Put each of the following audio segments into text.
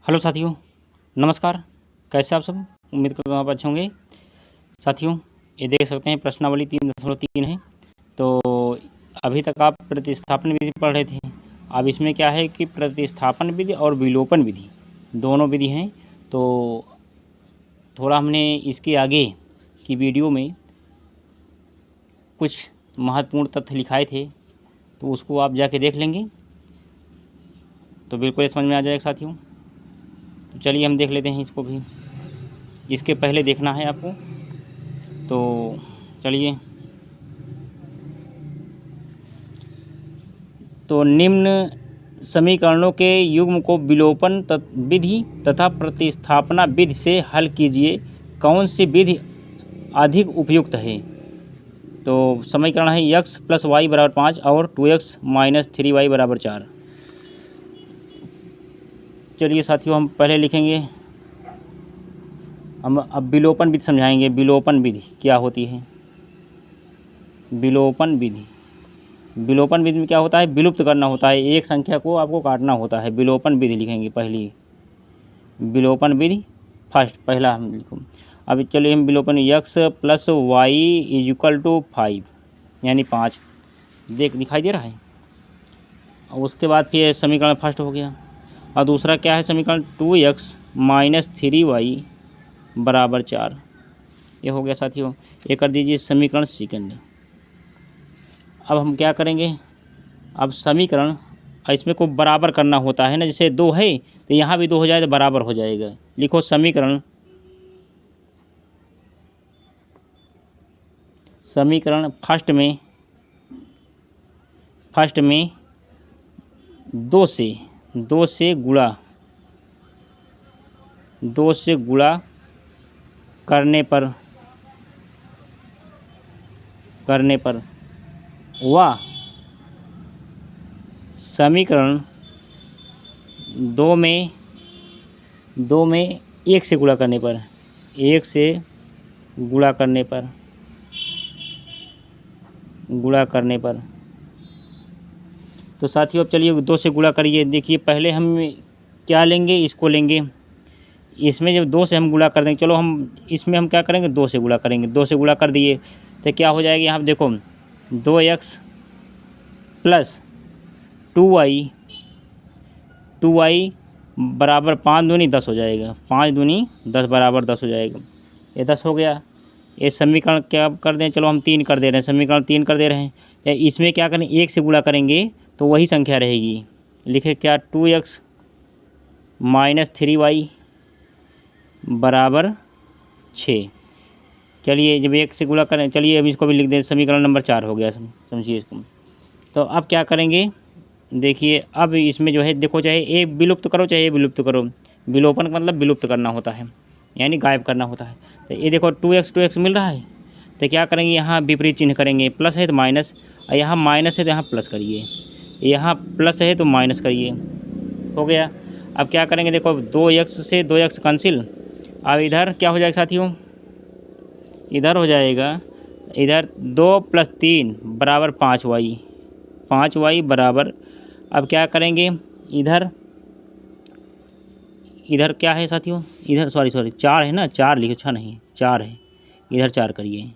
Hello साथियों, नमस्कार। कैसे आप सब? उम्मीद करता हूँ आप अच्छे होंगे। साथियों, ये देख सकते हैं प्रश्नावली 3.3 है। तो अभी तक आप प्रतिस्थापन विधि पढ़ रहे थे। अब इसमें क्या है कि प्रतिस्थापन विधि और विलोपन विधि दोनों विधि हैं। तो थोड़ा हमने इसके आगे की वीडियो में कुछ महत्वपूर्ण तथ्य लिखाए थे, तो उसको आप जाके देख लेंगे तो बिल्कुल समझ में आ जाएगा साथियों। तो चलिए हम देख लेते हैं इसको भी। इसके पहले देखना है आपको, तो चलिए। तो निम्न समीकरणों के युग्म को विलोपन विधि तथा प्रतिस्थापना विधि से हल कीजिए। कौन सी विधि अधिक उपयुक्त है? तो समीकरण है x + y = 5 और 2x - 3y = 4। चलिए साथियों, हम पहले लिखेंगे, हम अब विलोपन विधि समझाएंगे। विलोपन विधि क्या होती है? विलोपन विधि में क्या होता है? विलुप्त करना होता है, एक संख्या को आपको काटना होता है। विलोपन विधि लिखेंगे पहली, विलोपन विधि पहला हम लिखो। अब चलिए हम विलोपन x + y = 5 यानी 5 दिखाई दे रहा है। और उसके बाद फिर समीकरण फर्स्ट हो गया। और दूसरा क्या है समीकरण? 2x - 3y = 4। ये हो गया साथियों। ये कर दीजिए समीकरण सेकंड। अब हम क्या करेंगे? अब समीकरण इसमें को बराबर करना होता है ना, जैसे 2 है तो यहाँ भी 2 हो जाए तो बराबर हो जाएगा। लिखो समीकरण फर्स्ट में 2 से गुणा करने पर व समीकरण 2 में 1 से गुणा करने पर, 1 से गुणा करने पर। तो साथियों अब चलिए 2 से गुणा करिए। देखिए पहले हम क्या लेंगे? इसको लेंगे। इसमें जब 2 से हम गुणा कर देंगे, चलो हम इसमें हम क्या करेंगे? 2 से गुणा करेंगे। 2 से गुणा कर दिए तो क्या हो जाएगा? यहाँ देखो 2x + 2y = 5 दूनी 10 हो जाएगा। 5 दूनी 10 = 10 हो जाएगा। ये 10 हो गया। ये समीकरण क्या कर दें? चलो हम 3 कर दे रहे हैं, समीकरण 3 कर दे रहे हैं। या इसमें क्या करें? 1 से गुणा करेंगे तो वही संख्या रहेगी। लिखे क्या? 2x - 3y = 6। चलिए जब 1 से गुणा करें, चलिए अब इसको भी लिख दें। समीकरण नंबर 4 हो गया, समझिए इसको। तो अब क्या करेंगे? देखिए अब इसमें जो है, देखो चाहे ए विलुप्त करो चाहे ए विलुप्त करो, विलोपन का मतलब विलुप्त करना होता है, यानी गायब करना होता है। तो ये देखो 2x मिल रहा है, तो क्या करेंगे? यहाँ विपरीत चिन्ह करेंगे। प्लस है तो माइनस, और यहाँ माइनस है तो यहाँ प्लस करिए, यहाँ प्लस है तो माइनस करिए। हो गया। अब क्या करेंगे? देखो 2x से 2x कैंसिल। अब इधर क्या हो जाएगा साथियों? इधर हो जाएगा, इधर 2 + 3 = 5y। 5y बराबर, अब क्या करेंगे? इधर क्या है साथियों? इधर सॉरी 4 है ना, 4 लिखो, 6 नहीं 4 है। इधर 4 करिए,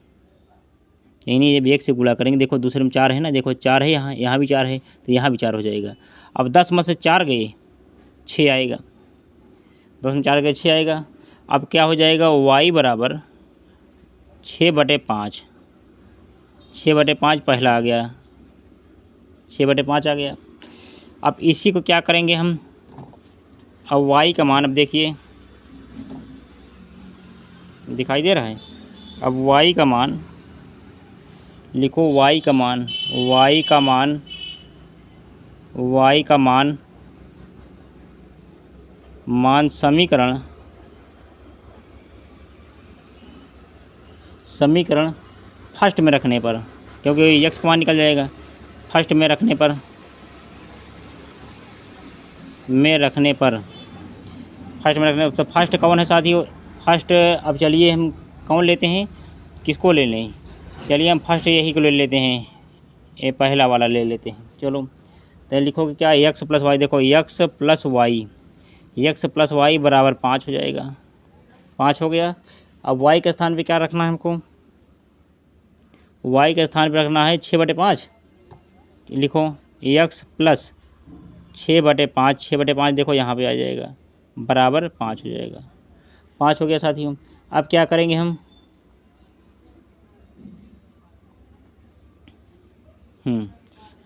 यानी जब 1 से गुणा करेंगे, देखो दूसरे में 4 है ना, देखो 4 है, यहाँ भी 4 है तो यहाँ भी 4 हो जाएगा। अब 10 में से 4 गए 6 आएगा, 10 में 4 गए 6 आएगा। अब क्या हो जाएगा? y = 6/5। 6/5 पहला आ गया, 6/5 आ गया। अब इसी को क्या करेंगे हम? अब y का मान, अब देखिए दिखाई दे रहा है। अब y का मान लिखो, y का मान समीकरण फर्स्ट में रखने पर, क्योंकि x का मान निकल जाएगा, फर्स्ट में रखने पर तो फर्स्ट कौन है साथियों? फर्स्ट, अब चलिए हम कौन लेते हैं, किसको ले लें? चलिए हम फर्स्ट यही को ले लेते हैं, ये पहला वाला ले लेते हैं। चलो तो लिखोगे क्या? x + y। देखो x + y, x plus y बराबर 5 हो जाएगा। 5 हो गया। अब वाई के स्थान पे क्या रखना है हमको, वाई के स्थान पे रखना है 6/5। लिखो एक्स प्लस 6/5, 6/5 देखो यहाँ पे आ जाएगा बराबर 5 हो जाएगा। 5 हो गया साथियों। अब क्या करेंगे हम,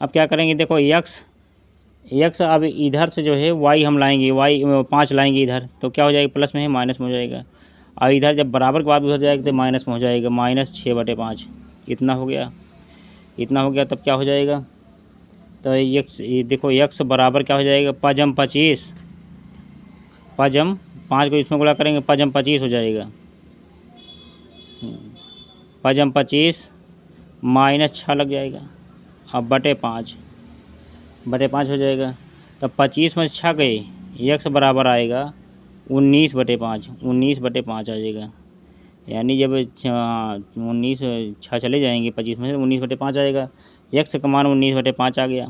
अब क्या करेंगे, देखो एक्स अब इधर से जो है वाई हम लाएंगे, वाई 5 लाएंगे इधर, तो क्या हो जाएगा, प्लस में है माइनस में हो जाएगा। और इधर जब बराबर के बाद उधर जाएगा तो माइनस में हो जाएगा, -6/5 इतना हो गया, इतना हो गया। तब क्या हो जाएगा, तो एक्स देखो एक्स बराबर क्या हो जाएगा, पजम 25, पजम 5 को इसमें गुणा करेंगे पजम 25 हो जाएगा, पजम 25 -6 लग जाएगा। अब बटे 5 हो जाएगा। तब 25 में 6 गए, एक्स बराबर आएगा 19/5, 19/5 आ जाएगा। यानी जब 19 6 चले जाएंगे 25 में से 19/5 आएगा। एक्स का मान 19/5 आ गया।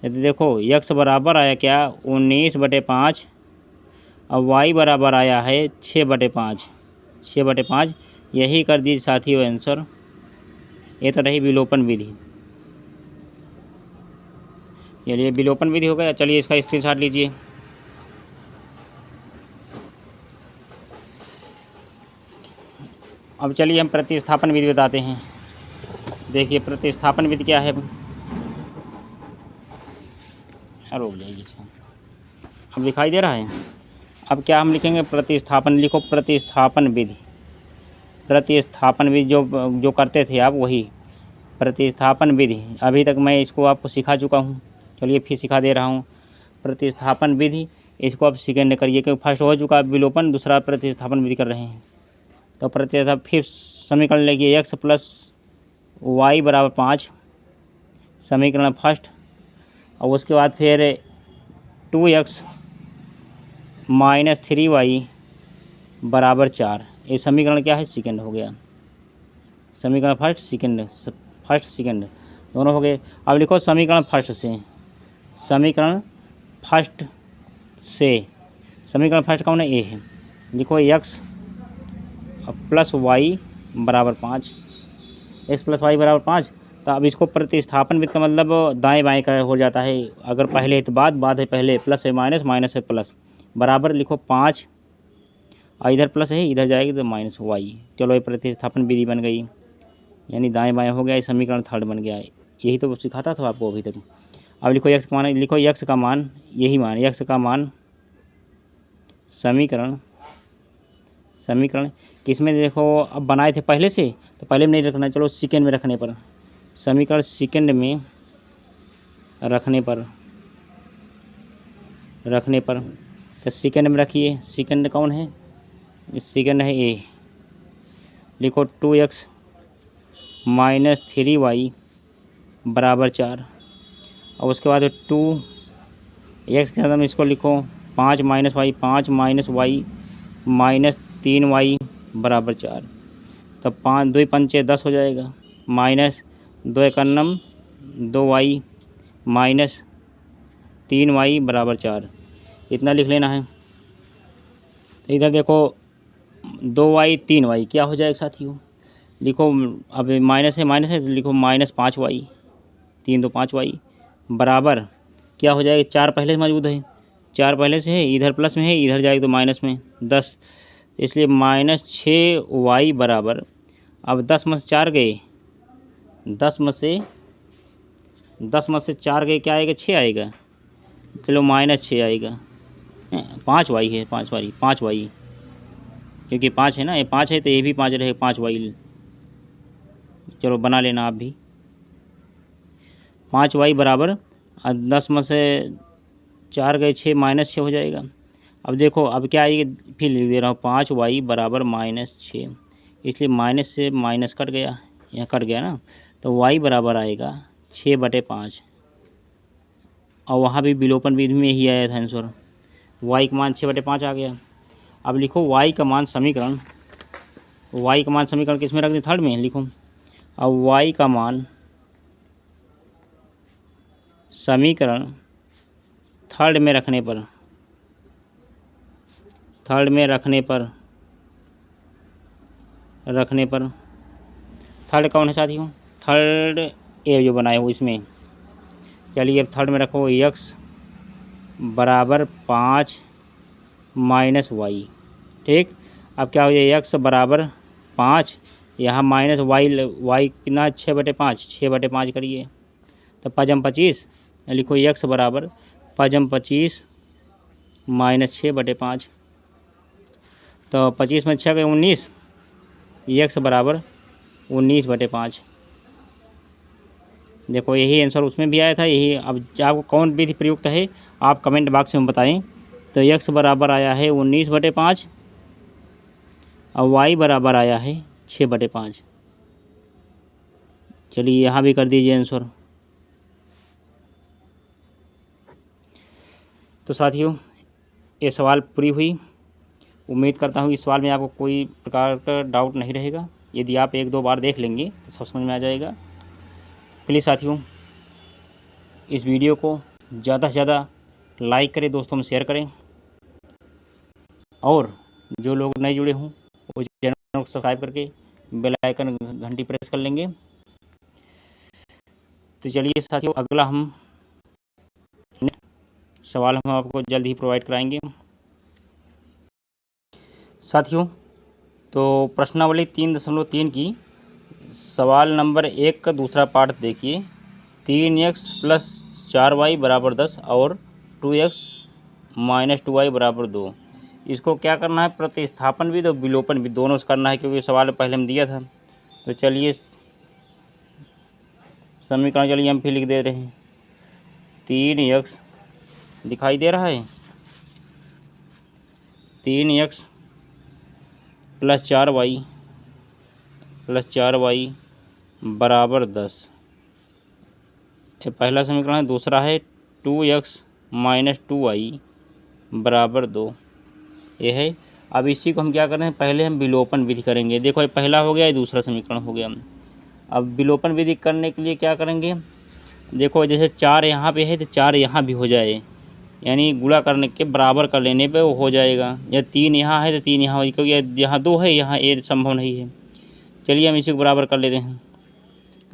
यदि देखो एक्स बराबर आया क्या, 19/5। अब वाई बराबर आया है 6/5, 6/5 यही कर दीजिए साथियों आंसर। ये तो रही विलोपन विधि। चलिए विलोपन विधि हो गया। चलिए इसका स्क्रीनशॉट लीजिए। अब चलिए हम प्रतिस्थापन विधि बताते हैं। देखिए प्रतिस्थापन विधि क्या है, रोक जाएगी। अब दिखाई दे रहा है। अब क्या हम लिखेंगे, प्रतिस्थापन, लिखो प्रतिस्थापन विधि। प्रतिस्थापन विधि जो करते थे आप वही प्रतिस्थापन विधि। अभी तक मैं इसको आपको सिखा चुका हूँ, चलिए फिर सिखा दे रहा हूँ। प्रतिस्थापन विधि इसको आप सेकेंड करिए, क्योंकि फर्स्ट हो चुका विलोपन, दूसरा प्रतिस्थापन विधि कर रहे हैं। तो प्रतिस्थापन फिर समीकरण लिखिए, एक्स प्लस वाई बराबर 5 समीकरण फर्स्ट। और उसके बाद फिर 2x माइनस 3y बराबर 4, ये समीकरण क्या है, सेकेंड हो गया। समीकरण फर्स्ट सेकेंड दोनों हो गए। अब लिखो समीकरण फर्स्ट से, समीकरण फर्स्ट कौन है, ए है। लिखो x प्लस वाई बराबर 5, x प्लस वाई बराबर 5। तो अब इसको प्रतिस्थापन विधि का मतलब दाएं बाएं का हो जाता है। अगर पहले है तो बाद है पहले, प्लस है माइनस, माइनस है प्लस, बराबर लिखो 5, और इधर प्लस है इधर जाएगी तो माइनस वाई। चलो ये प्रतिस्थापन विधि बन गई, यानी दाएं बाएं हो गया, ये समीकरण थर्ड बन गया। यही तो सिखाता था आपको अभी तक। अब लिखो एक्स का मान, लिखो एक्स का मान, यही मान एक्स का मान समीकरण किसमें, देखो अब बनाए थे पहले से तो पहले में नहीं रखना, चलो सेकेंड में रखने पर, समीकरण सेकेंड में रखने पर तो सेकेंड में रखिए। सेकेंड कौन है, सेकेंड है ए। लिखो 2x माइनस 3y बराबर 4, और उसके बाद 2x के साथ इसको लिखो 5 minus y, 5 minus y minus 3y बराबर 4। तब 5 2 पंचे 10 हो जाएगा, माइनस 2 एकन्नम 2y माइनस 3y बराबर 4, इतना लिख लेना है। इधर देखो 2y 3y क्या हो जाएगा साथियों, लिखो अब माइनस है तो लिखो -5y, 3 2 5y बराबर क्या हो जाएगा, 4 पहले से मौजूद है, 4 पहले से है, इधर प्लस में है, इधर जाएगा तो माइनस में 10, इसलिए -6y बराबर, अब 10 में से 4 गए, 10 में से 4 गए, क्या आएगा, 6 आएगा। चलो -6 आएगा, 5y है, 5y क्योंकि 5 है ना, ये 5 है तो ये भी 5 रहेगा, 5y। चलो बना लेना आप भी। 5y बराबर 10 में से 4 गए 6, -6 हो जाएगा। अब देखो अब क्या आएगी, फिर लिख दे रहा हूँ 5y बराबर -6, इसलिए माइनस से माइनस कट गया, यहाँ कट गया ना, तो y बराबर आएगा 6/5। और वहाँ भी विलोपन विधि में ही आया था आंसर, y का मान 6/5 आ गया। अब लिखो y का मान समीकरण किस में रख दें, थर्ड में लिखो। अब y का मान समीकरण थर्ड में रखने पर थर्ड में रखने पर थर्ड कौन है साथियों? थर्ड ए जो बनाए हो इसमें। चलिए अब थर्ड में रखो x बराबर 5 माइनस वाई। ठीक, अब क्या हो जाए x बराबर 5, यहाँ माइनस वाई कितना 6/5, 6/5 करिए तो 5×25 लिखो x बराबर 5×25 माइनस 6/5, तो 25 में 6 के 19, x बराबर 19/5। देखो यही आंसर उसमें भी आया था, यही। अब आपको कौन विधि प्रयुक्त है आप कमेंट बॉक्स में बताएं। तो x बराबर आया है 19/5 और y बराबर आया है 6/5। चलिए यहाँ भी कर दीजिए आंसर। तो साथियों ये सवाल पूरी हुई। उम्मीद करता हूँ इस सवाल में आपको कोई प्रकार का डाउट नहीं रहेगा। यदि आप 1-2 बार देख लेंगे तो सब समझ में आ जाएगा। प्लीज़ साथियों इस वीडियो को ज़्यादा से ज़्यादा लाइक करें, दोस्तों में शेयर करें, और जो लोग नए जुड़े हों वो चैनल को सब्सक्राइब करके बेल आइकन घंटी प्रेस कर लेंगे। तो चलिए साथियों अगला सवाल हम आपको जल्द ही प्रोवाइड कराएंगे। साथियों तो प्रश्नावली 3.3 की सवाल नंबर 1 का दूसरा पार्ट देखिए। 3x + 4y = 10 और 2x - 2y = 2। इसको क्या करना है? प्रतिस्थापन विधि और विलोपन विधि दोनों से करना है, क्योंकि सवाल पहले हम दिया था। तो चलिए समीकरण चलिए हम फिर लिख दे रहे हैं। 3x दिखाई दे रहा है, 3x + 4y = 10। ये पहला समीकरण है। दूसरा है 2x - 2y = 2। ये है। अब इसी को हम क्या कर रहे हैं? पहले हम विलोपन विधि करेंगे। देखो ये पहला हो गया, ये दूसरा समीकरण हो गया। अब विलोपन विधि करने के लिए क्या करेंगे? देखो जैसे 4 यहाँ पे है तो 4 यहाँ भी हो जाए, यानी गुणा करने के बराबर कर लेने पे वो हो जाएगा। या 3 यहाँ है तो 3 यहाँ हो, क्योंकि यहाँ 2 है, यहाँ ए संभव नहीं है। चलिए हम इसी को बराबर कर लेते हैं।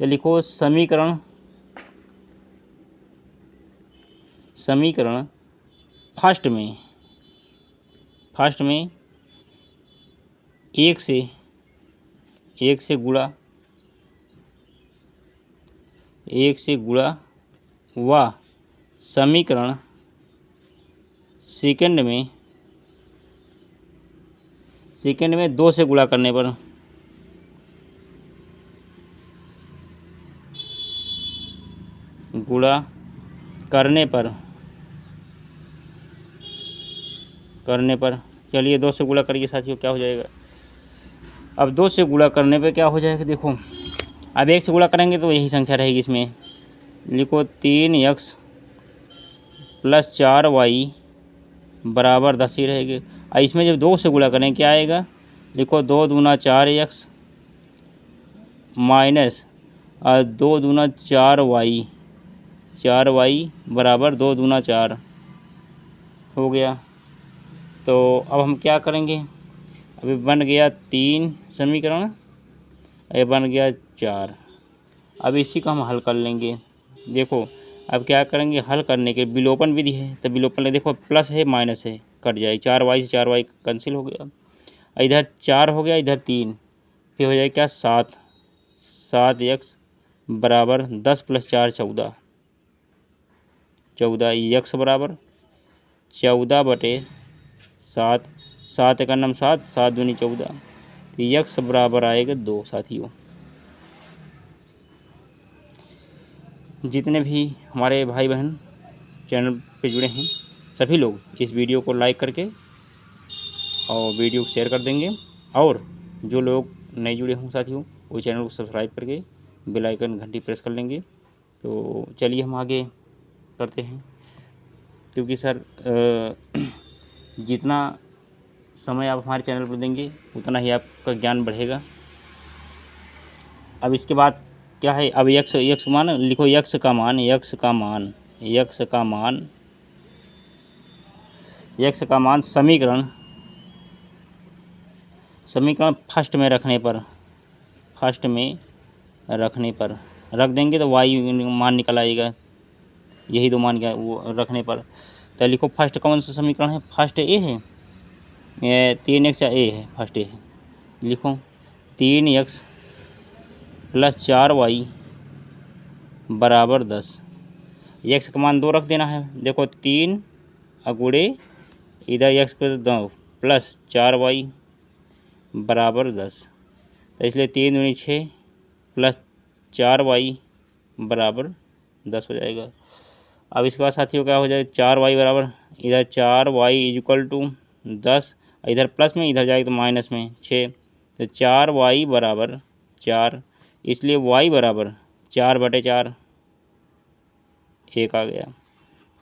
तो लिखो समीकरण फर्स्ट में 1 से गुणा व समीकरण सेकंड में 2 से गुणा करने पर चलिए 2 से गुणा करिए साथियों, क्या हो जाएगा? अब 2 से गुणा करने पे क्या हो जाएगा? देखो अब 1 से गुणा करेंगे तो यही संख्या रहेगी इसमें। लिखो 3x + 4y = 10 ही रहेगी। और इसमें जब 2 से गुणा करें क्या आएगा? लिखो 2 दूना 4x माइनस 2 दूना 4y = 2 दूना 4 हो गया। तो अब हम क्या करेंगे? अभी बन गया 3 समीकरण, ये बन गया 4। अब इसी को हम हल कर लेंगे। देखो अब क्या करेंगे? हल करने के विलोपन विधि है, तो विलोपन देखो प्लस है माइनस है, कट जाए। 4y से 4y कैंसिल हो गया, इधर 4 हो गया, इधर 3, फिर हो जाए क्या? 7x = 10 + 4 14 x बराबर 14/7। 7 का नाम 7, 7 दूनी 14, तो x बराबर आएगा 2। साथियों जितने भी हमारे भाई बहन चैनल पे जुड़े हैं सभी लोग इस वीडियो को लाइक करके और वीडियो को शेयर कर देंगे, और जो लोग नए जुड़े हों साथियों वो चैनल को सब्सक्राइब करके बेल आइकन घंटी प्रेस कर लेंगे। तो चलिए हम आगे करते हैं, क्योंकि सर जितना समय आप हमारे चैनल पर देंगे उतना ही आपका ज्ञान बढ़ेगा। अब इसके बाद क्या है? अब x मान लिखो, x का मान समीकरण समीकरण फर्स्ट में रखने पर रख देंगे तो वाई मान निकल आएगा, यही दो मान का वो रखने पर। तो लिखो फर्स्ट कौन सा समीकरण है, फर्स्ट ए है, 3x या ए है, फर्स्ट ए है। लिखो 3x + 4y = 10। x का मान 2 रख देना है। देखो 3 अगुड़े इधर x को 2 + 4y = 10। तो इसलिए 3 दूनी 6 + 4y = 10 हो जाएगा। अब इसके बाद साथियों क्या हो जाएगा, 4y बराबर इधर 4y = 10, इधर प्लस में इधर जाएगा तो माइनस में 6, तो 4y = 4, इसलिए y बराबर 4/4 1 आ गया।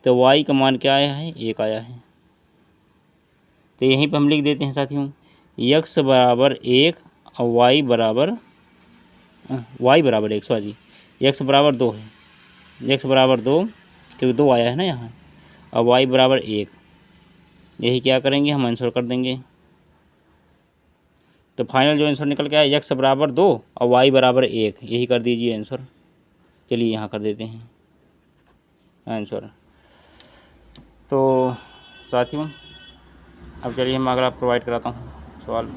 तो y का मान क्या आया है, 1 आया है। तो यहीं पर हम लिख देते हैं साथियों, x बराबर 1 और y बराबर 1, सॉरी x बराबर 2 है, x बराबर 2 क्योंकि 2 आया है ना यहाँ, और y बराबर 1। यही क्या करेंगे, हम आंसर कर देंगे। तो फाइनल जो आंसर निकल के आया x बराबर 2 और y बराबर 1, यही कर दीजिए आंसर। चलिए यहाँ कर देते हैं आंसर। तो साथियों अब चलिए मैं अगला प्रोवाइड कराता हूँ सवाल।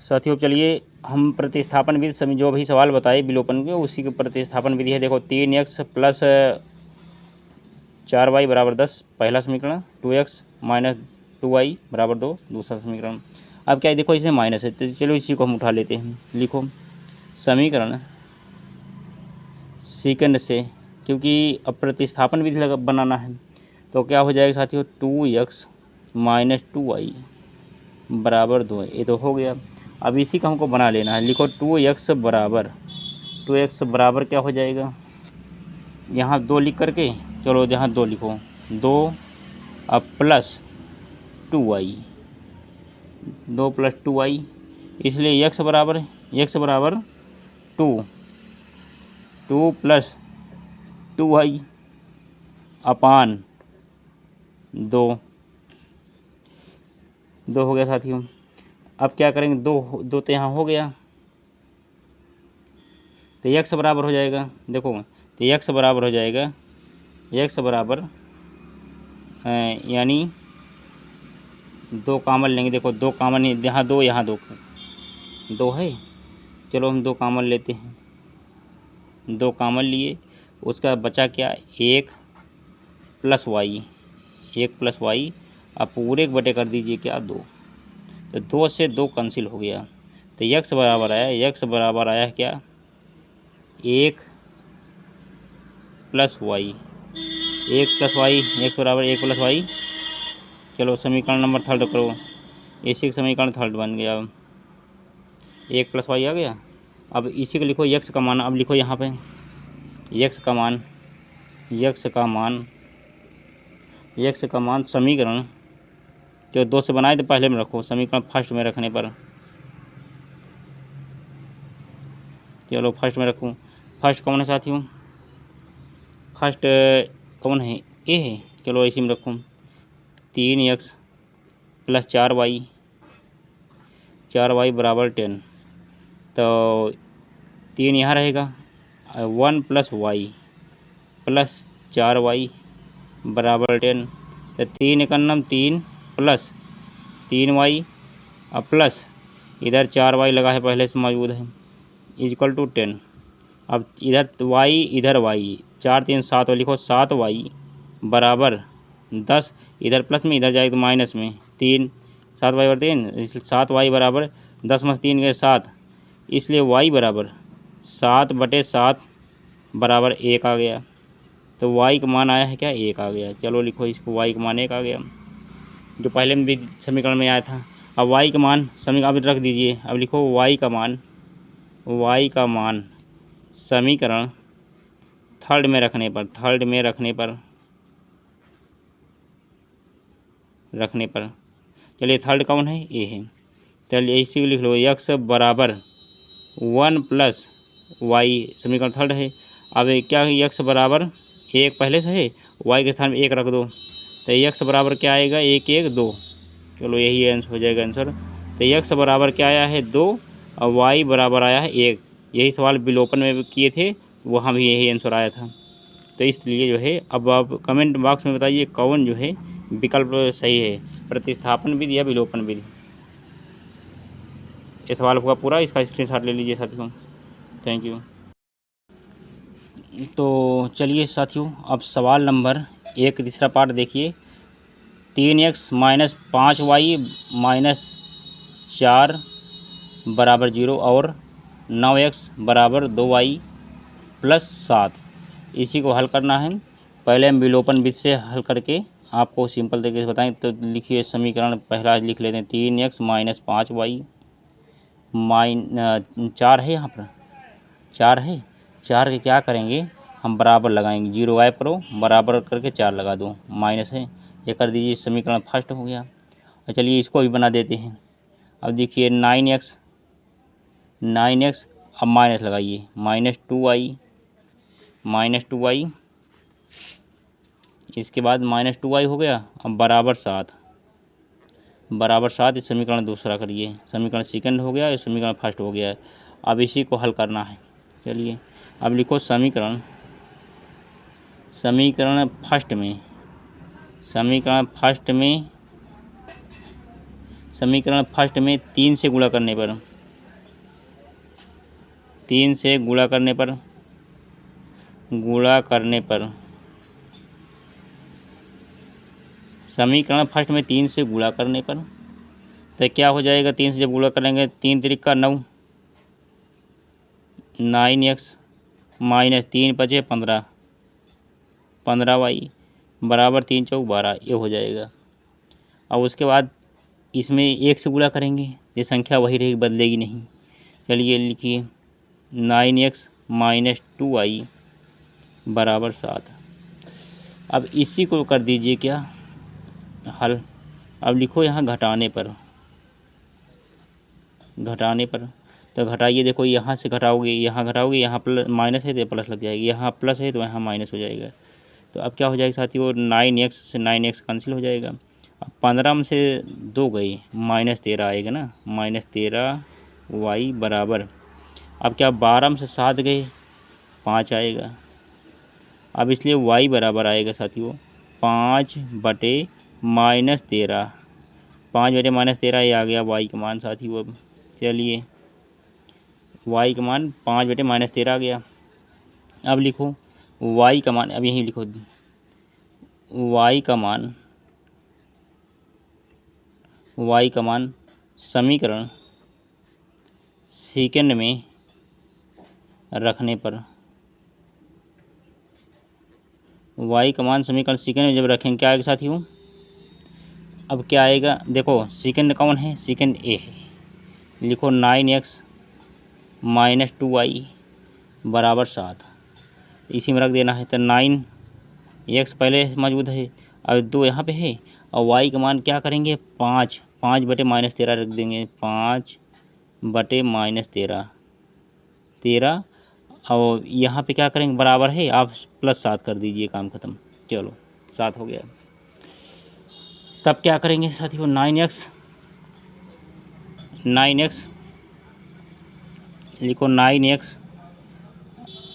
साथियों चलिए हम प्रतिस्थापन विधि सभी जो भी सवाल बताए विलोपन के, उसी के प्रतिस्थापन विधि है। देखो 3x + 4y = 10 पहला समीकरण, 2x - 2y = 2 दूसरा समीकरण। अब क्या है, देखो इसमें माइनस है तो चलो इसी को हम उठा लेते हैं। लिखो समीकरण सेकंड से, क्योंकि अब प्रतिस्थापन विधि बनाना है, तो क्या हो जाएगा साथियों, 2x - 2y = 2, ये तो हो गया। अब इसी का हमको बना लेना है। लिखो 2x बराबर क्या हो जाएगा, यहाँ 2 लिख करके, चलो जहाँ 2 लिखो, 2 अब प्लस 2y, 2 + 2y, इसलिए x बराबर 2 + 2y / 2 हो गया साथियों। अब क्या करेंगे, 2 तो यहाँ हो गया, तो x बराबर हो जाएगा। देखो तो x बराबर हो जाएगा, x बराबर यानी 2 कॉमन लेंगे। देखो 2 कॉमन, यहाँ 2 यहाँ 2 है, चलो हम 2 कॉमन लेते हैं। 2 कॉमन लिए, उसका बचा क्या, 1 + y, अब पूरे के बटे कर दीजिए क्या, 2, तो 2 से 2 कैंसिल हो गया। तो x बराबर आया क्या, 1 + y, 1 + y, x बराबर 1 + y। चलो समीकरण नंबर थर्ड करो, इसी का समीकरण थर्ड बन गया, 1 + y आ गया। अब इसी को लिखो x का मान, अब लिखो यहाँ पे x का मान समीकरण जो 2 से बनाए थे पहले में रखो, समीकरण फर्स्ट में रखने पर, चलो फर्स्ट में रखूँ। फर्स्ट कौन है साथियों, फर्स्ट कौन है, ए है, चलो इसी में रखूँ। 3x + 4y = 10, तो 3 यहाँ रहेगा, 1 + y + 4y = 10, तो 3 एकन्नम 3 + 3y और प्लस इधर 4y लगा है पहले से मौजूद है, = 10। अब इधर y इधर y, 4 3 7 और लिखो 7y = 10, इधर प्लस में इधर जाएगा तो माइनस में 3, 7y = 3, इसलिए 7y = 10 में 3 गए 7, इसलिए y = 7/7 = 1 आ गया। तो y का मान आया है क्या, 1 आ गया। चलो लिखो इसको, y का मान 1 आ गया, जो पहले में भी समीकरण में आया था। अब y का मान समीकरण अब रख दीजिए। अब लिखो y का मान समीकरण थर्ड में रखने पर चलिए थर्ड कौन है, ए है, चलिए इसी को लिख लो, x = 1 + y, समीकरण थर्ड है। अब क्या है, x बराबर 1 पहले से है, y के स्थान में 1 रख दो, तो x बराबर क्या आएगा, 1 1 2, चलो यही आंसर हो जाएगा आंसर। तो x बराबर क्या आया है 2 और y बराबर आया है 1। यही सवाल विलोपन में भी किए थे, वहाँ भी यही आंसर आया था। तो इसलिए जो है अब आप कमेंट बॉक्स में बताइए कौन जो है विकल्प सही है, प्रतिस्थापन विधि या विलोपन विधि। ये सवाल होगा पूरा, इसका स्क्रीनशॉट ले लीजिए साथियों। Thank you. तो चलिए साथियों, अब सवाल नंबर 1 तीसरा पार्ट देखिए। 3x माइनस 5y माइनस 4 बराबर 0 और 9x बराबर 2y प्लस 7, इसी को हल करना है। पहले हम विलोपन विधि से हल करके आपको सिंपल तरीके से बताएं। तो लिखिए समीकरण पहला लिख लेते हैं। 3x माइनस 5y 4 है, यहाँ पर 4 है। 4 के क्या करेंगे हम बराबर लगाएंगे, 0 गायब करो, बराबर करके 4 लगा दो, माइनस है, ये कर दीजिए। समीकरण फर्स्ट हो गया। और चलिए इसको भी बना देते हैं। अब देखिए 9x अब माइनस लगाइए, माइनस 2y, इसके बाद माइनस 2y हो गया। अब बराबर 7, इस समीकरण दूसरा करिए। समीकरण सेकंड हो गया, इस समीकरण फर्स्ट हो गया। अब इसी को हल करना है। चलिए अब लिखो समीकरण फर्स्ट में, समीकरण फर्स्ट में 3 से गुणा करने पर, समीकरण फर्स्ट में 3 से गुणा करने पर तो क्या हो जाएगा। 3 से जब गुणा करेंगे 3 त्रिका 9, 9x माइनस 3 बचे 15y बराबर 3 चौक 12, ये हो जाएगा। अब उसके बाद इसमें 1 से गुणा करेंगे, ये संख्या वही रहेगी, बदलेगी नहीं। चलिए लिखिए 9x माइनस 2y बराबर 7। अब इसी को कर दीजिए क्या हल। अब लिखो यहाँ घटाने पर, तो घटाइए। देखो यहाँ से घटाओगे, यहाँ प्लस माइनस है तो प्लस लग जाएगी, यहाँ प्लस है तो यहाँ माइनस हो जाएगा। तो अब क्या हो जाएगा साथियों, 9x से 9x कैंसिल हो जाएगा। अब 15 में से 2 गई, माइनस 13 आएगा ना, माइनस 13y बराबर। अब क्या 12 में से 7 गए, 5 आएगा। अब इसलिए y बराबर आएगा साथियों 5 बटे माइनस 13, 5 बटे माइनस 13, ये आ गया y का मान साथियों। अब चलिए y का मान 5 बटे माइनस 13 आ गया। अब लिखो y का मान, अब यहीं लिखो y का मान समीकरण सेकंड में रखने पर, y का मान समीकरण सेकंड में जब रखेंगे क्या आएगा साथियों। अब क्या आएगा, देखो सेकंड कौन है, सेकंड a है। लिखो 9x माइनस 2y बराबर 7, इसी में रख देना है। तो 9x पहले मौजूद है, अब 2 यहाँ पे है, और y का मान क्या करेंगे 5 बटे माइनस 13 रख देंगे, 5 बटे माइनस 13, और यहाँ पे क्या करेंगे बराबर है, आप प्लस 7 कर दीजिए, काम ख़त्म। चलो 7 हो गया। तब क्या करेंगे साथियों, 9x लिखो 9x,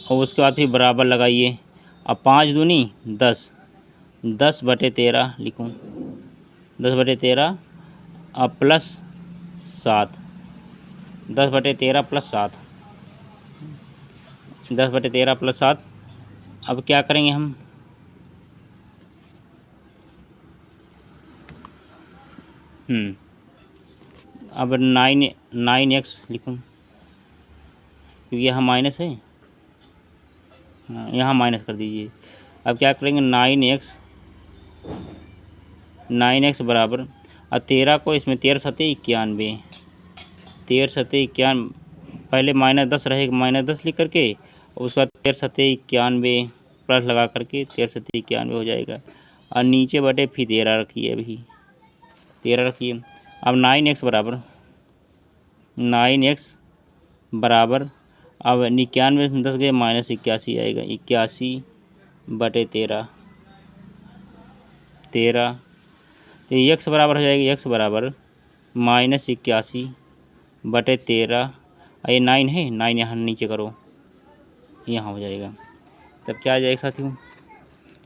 और उसके बाद फिर बराबर लगाइए। अब 5 दूनी 10, 10 बटे 13 लिखूँ, 10 बटे 13 अब प्लस 7, 10 बटे 13 प्लस 7, 10 बटे 13 प्लस 7। अब क्या करेंगे हम, अब 9x लिखूँ, क्योंकि यहाँ माइनस है, हाँ यहाँ माइनस कर दीजिए। अब क्या करेंगे 9x बराबर, अब 13 को इसमें 13 सत्ते 91, 13 सत्ते 91, पहले माइनस 10 रहेगा, माइनस 10 लिख करके, उसके बाद 13 सत्ते 91 प्लस लगा करके 13 सत्ते 91 हो जाएगा। और नीचे बटे फिर 13 रखिए, अभी 13 रखिए। अब 9x बराबर, अब 91 में 10 गए, माइनस 81 आएगा, 81 बटे 13, तो x बराबर हो जाएगी, x बराबर -81/13। ये 9 है, 9 यहाँ नीचे करो, यहाँ हो जाएगा। तब क्या आ जाएगा साथियों,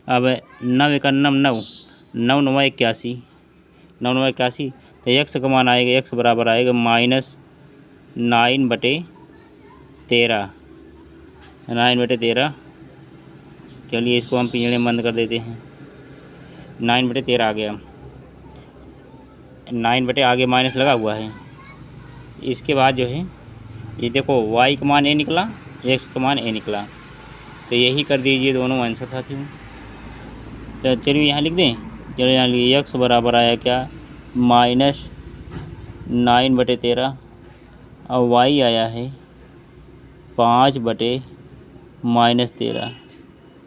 अब 9 × 9 9, 9 9 81, 9 9 81। तो x का मान आएगा, x बराबर आएगा -9/13, 9/13। चलिए इसको हम पिंजड़े में बंद कर देते हैं। 9/13 आ गया, 9 आगे माइनस लगा हुआ है। इसके बाद जो है ये देखो y का मान a निकला, x का मान a निकला, तो यही कर दीजिए दोनों आंसर साथियों। तो चलिए यहाँ लिख दें, चलो यहाँ लिखिए x बराबर आया क्या, -9/13 और y आया है 5/-13।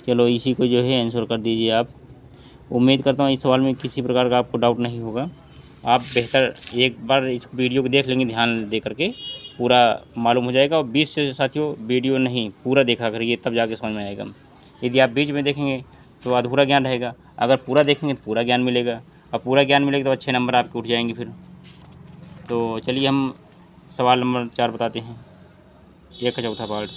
चलो इसी को जो है आंसर कर दीजिए आप। उम्मीद करता हूँ इस सवाल में किसी प्रकार का आपको डाउट नहीं होगा। आप बेहतर एक बार इस वीडियो को देख लेंगे, ध्यान दे करके पूरा मालूम हो जाएगा। और बीच से साथियों वीडियो नहीं पूरा देखा करिए, तब जाके समझ में आएगा। यदि आप बीच में देखेंगे तो अधूरा ज्ञान रहेगा, अगर पूरा देखेंगे तो पूरा ज्ञान मिलेगा, और पूरा ज्ञान मिलेगा तो अच्छे नंबर आपके उठ जाएंगे फिर। तो चलिए हम सवाल नंबर 4 बताते हैं, 1 का चौथा पार्ट।